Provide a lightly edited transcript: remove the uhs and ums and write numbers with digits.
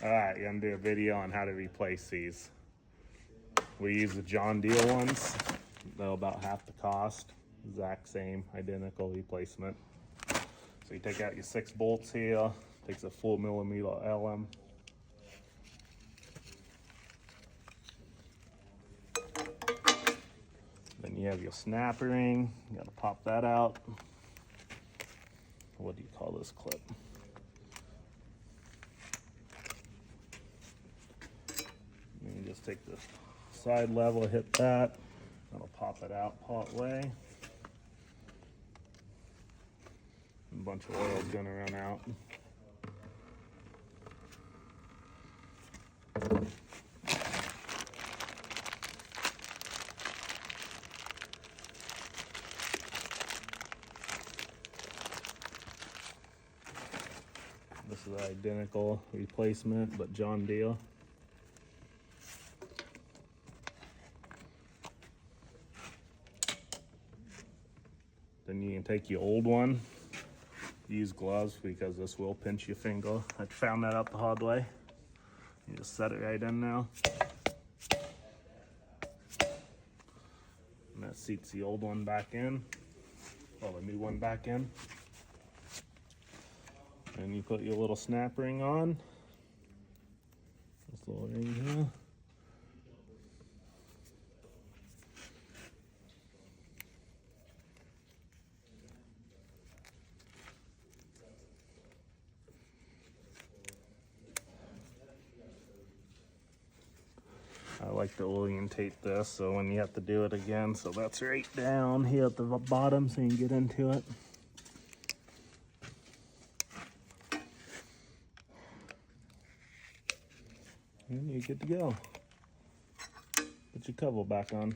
Alright, I'm gonna do a video on how to replace these. We use the John Deere ones. They're about half the cost. Exact same, identical replacement. So you take out your 6 bolts here. Takes a 4mm Allen. Then you have your snap ring. You gotta pop that out. What do you call this clip? And you just take the side level, hit that. That'll pop it out part way. A bunch of oil's gonna run out. This is an identical replacement, but John Deere. Then you can take your old one. Use gloves because this will pinch your finger. I found that out the hard way. You just set it right in now. And that seats the old one back in, or the new one back in. And you put your little snap ring on. This little ring here. I like to orientate this so when you have to do it again, so that's right down here at the bottom so you can get into it. And you're good to go. Put your cover back on.